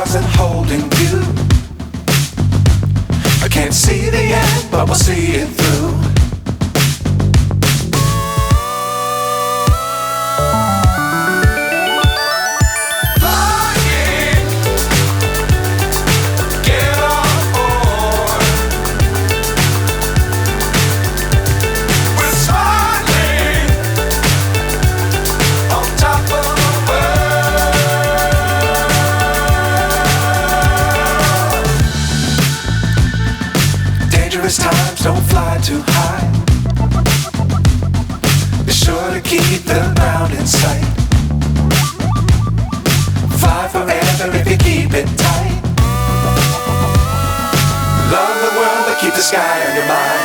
stars and holding you. I can't see the end, but we'll see it through. Times don't fly too high. Be sure to keep the ground in sight. Fly forever if you keep it tight. Love the world but keep the sky on your mind.